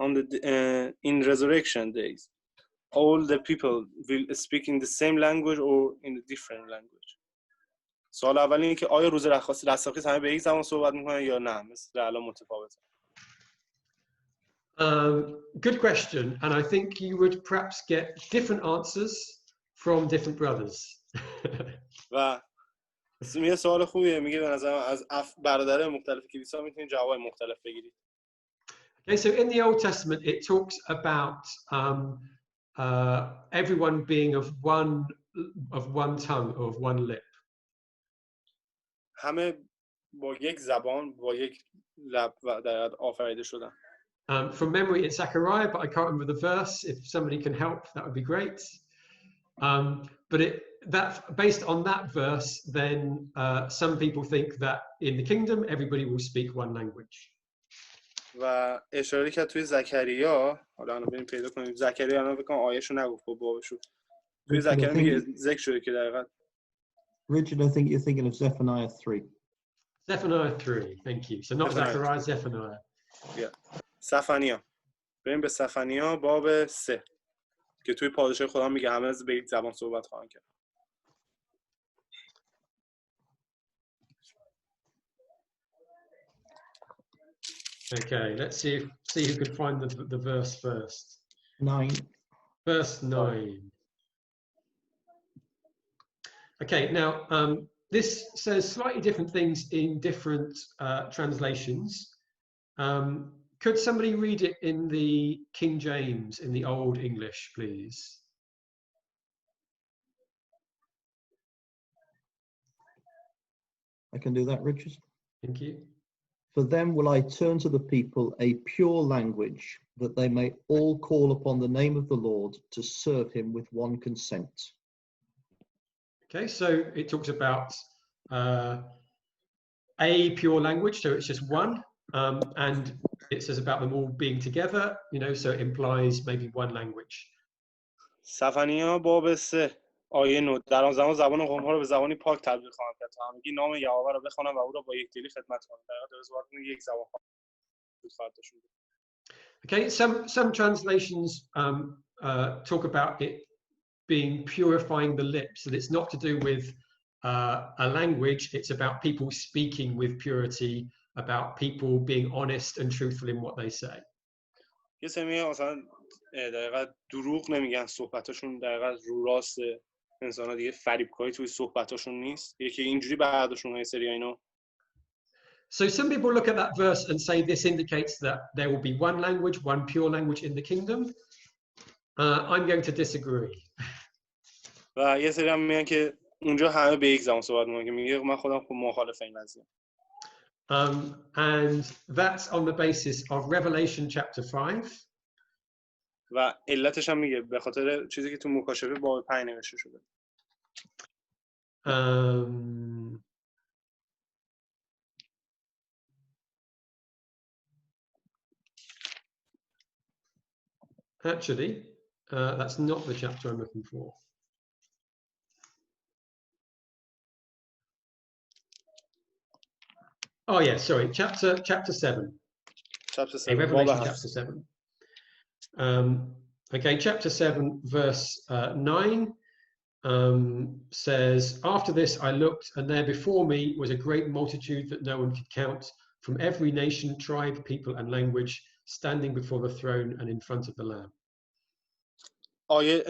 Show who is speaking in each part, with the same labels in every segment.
Speaker 1: on the in resurrection days all the people will speak in the same language or in a different language. سوال اول اینه که آیا روز رستاخیز همه به یک زبان صحبت میکنن یا نه مثل الان متفاوته؟
Speaker 2: Good question, and I think you would perhaps get different answers from different brothers.
Speaker 1: و یه سوال خوبیه، میگه به نظرم از برادران مختلف کلیسا میتونید جواب مختلف بگیرید.
Speaker 2: Okay, so in the Old Testament it talks about everyone being of one tongue or of one lip.
Speaker 1: همه با یک زبان با یک لب در آفریده شدن.
Speaker 2: From memory it's Zechariah, but I can't remember the verse. If somebody can help, that would be great. But that based on that verse, then some people think that in the kingdom everybody will speak one language.
Speaker 1: و اشاره کرد توی زکریا، حالا الان بریم پیدا کنیم. زکریا الان فکر کنم آیه‌شو نگفت، خب بابشو. توی زکریا میگه ذکر شده که در حقیقت
Speaker 3: Richard, I think you're thinking of Zephaniah 3.
Speaker 2: Zephaniah 3, thank you. So not Zechariah, Zephaniah.
Speaker 1: Yeah. سفنیا. بریم به سفنیا باب 3 که توی پادشاه خدا میگه همه به یک زبان صحبت خواهند کرد.
Speaker 2: Okay, let's see who can find the verse first.
Speaker 3: 9.
Speaker 2: Verse 9. Okay, now this says slightly different things in different translations. Could somebody read it in the King James, in the Old English, please?
Speaker 3: I can do that, Richard.
Speaker 2: Thank you.
Speaker 3: For them will I turn to the people a pure language, that they may all call upon the name of the Lord to serve him with one consent.
Speaker 2: Okay, so it talks about a pure language, so it's just one, and it says about them all being together, you know, so it implies maybe one language.
Speaker 1: سفنیا باب 3 آیه 9 در آن زمان زبان قوم‌ها رو به زبانی پاک تبدیل خواهم کرد تا همگی نام یهوه را بخوانند و او را با یکدلی خدمت کنند. در واقع صحبت یک زبان خواهد داشت.
Speaker 2: Okay, some translations talk about it being purifying the lips, and it's not to do with a language, it's about people speaking with purity, about people being honest and truthful in what they say.
Speaker 1: یه سری مثلا دقیقاً دروغ نمیگن، صحبتاشون دقیقاً رو راست، انسان‌ها دیگه فریبکاری توی صحبتاشون نیست. یکی اینجوری بعدشون های سری اینو.
Speaker 2: So some people look at that verse and say this indicates that there will be one language, one pure language in the kingdom. I'm going to disagree.
Speaker 1: و یه سری هم میگن که اونجا همه به یک زبان صحبت میکنن که میگه من خودم خب مخالف این قضیه.
Speaker 2: And that's on the basis of Revelation chapter 5.
Speaker 1: و علتش هم میگه به خاطر چیزی که تو مکاشفه باب 5 نوشته شده.
Speaker 2: Actually, that's not the chapter I'm looking for. Oh yeah, sorry, chapter 7.
Speaker 1: Chapter 7.
Speaker 2: Okay, Revelation chapter 7. Okay, chapter 7, verse 9 says, "After this I looked, and there before me was a great multitude that no one could count, from every nation, tribe, people, and language, standing before the throne and in front of the Lamb."
Speaker 1: آیه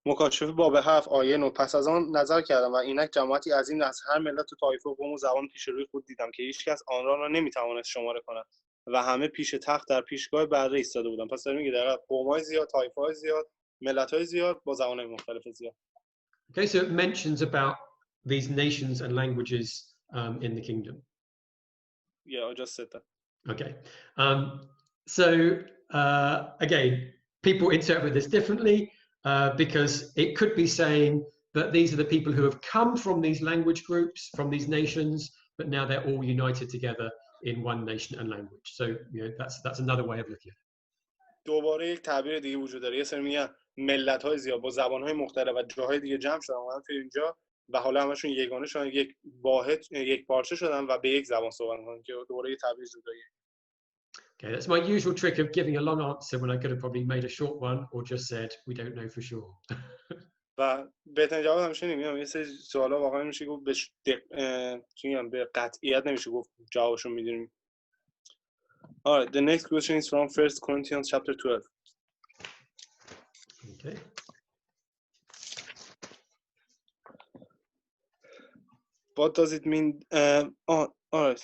Speaker 1: مکاشفه باب 7 آیه 9 پس از آن نظر کردم و اینک جماعتی عظیم از هر ملت و طایفه و قوم و زبان پیش روی خود دیدم که هیچ کس آن را نمیتوانست شماره کند و همه پیش تخت در پیشگاه بره ایستاده بودند. پس داره میگه در قوم‌های زیاد، طایفه‌های زیاد، ملت‌های زیاد با زبان‌های مختلف زیاد.
Speaker 2: Okay, so it mentions about these nations and languages in the kingdom.
Speaker 1: Yeah, I just said that.
Speaker 2: Okay, so again, people interpret this differently because it could be saying that these are the people who have come from these language groups, from these nations, but now they're all united together in one nation and language. So, you know, that's another way of looking at it.
Speaker 1: دوباره یک تعبیر دیگه وجود داره. یه سری میگن ملت‌های زیاد با زبان‌های مختلف و جاهای دیگه جمع شدن اومدن توی اینجا و حالا همشون یگانه شدن، یک واحد، یک پارچه شدن و به یک زبان صحبت می‌کنن که دوباره یه تعبیر جداییه.
Speaker 2: Okay, that's my usual trick of giving a long answer when I could have probably made a short one or just said we don't know for sure.
Speaker 1: و بهترین جواب همیشه نمیدونم یه سری سوالا واقعا میشه گفت به قطعیت نمیشه گفت جوابشو میدونیم. Alright, the next question is from 1 Corinthians chapter 12.
Speaker 2: Okay.
Speaker 1: What does it mean? Alright.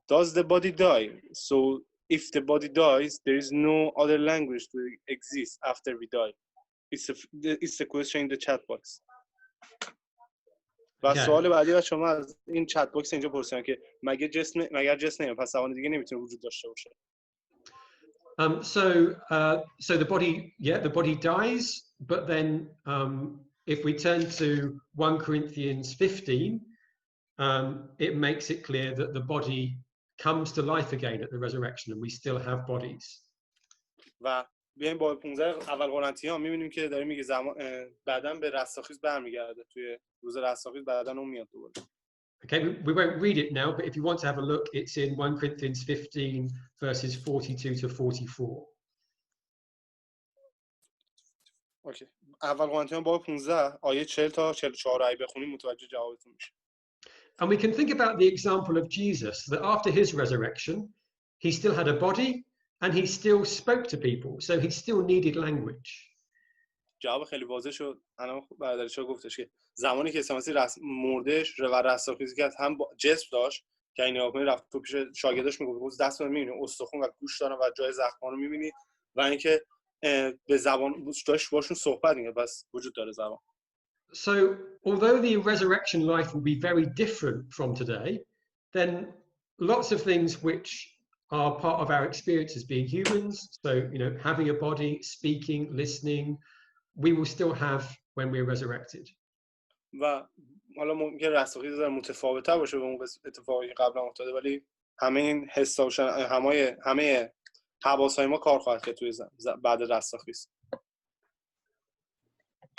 Speaker 1: Does the body die? So if the body dies, there is no other language to exist after we die. It's a question in the chat box. و سوال بعدی از شما از این چت باکس اینجا پرسیدن که مگر جسم نمیاد پس زبان دیگه نمیتونه وجود داشته باشه.
Speaker 2: So the body dies, but then if we turn to 1 Corinthians 15, it makes it clear that the body comes to life again at the resurrection and we still have bodies.
Speaker 1: و بیایم با 15 اول قرنتیان میبینیم که داره میگه بعداً به رستاخیز برمیگرده توی روز رستاخیز بعداً اون میاد دوباره.
Speaker 2: Okay, we won't read it now, but if you want to have a look, it's in 1 Corinthians 15 verses 42 to 44.
Speaker 1: اوکی. اول قرنتیان باب 15 آیه 40 تا 44 رو بخونیم متوجه جوابتون میشه.
Speaker 2: And we can think about the example of Jesus, that after his resurrection, he still had a body and he still spoke to people, so he still needed language.
Speaker 1: جواب خیلی واضح شد. الان برادرشا گفتش که زمانی که عیسی مسیح مردش و رستاخیزی کرد هم جسم داشت که این آقای رفت تو پیش شاگرداش میگفت دست من میبینی استخوان و گوش دارن و جای زخم‌ها رو میبینی و اینکه به زبان داشت باشون صحبت می‌کرد پس وجود داره زبان.
Speaker 2: So although the resurrection life will be very different from today, then lots of things which are part of our experience as being humans, so having a body, speaking, listening, we will still have when we're resurrected.
Speaker 1: و حالا ممکن رستاخیز متفاوت‌تر باشه به اون اتفاقی قبلا افتاده ولی همه این حس‌ها همه حواس‌های ما کار خواهد کرد توی بعد رستاخیز.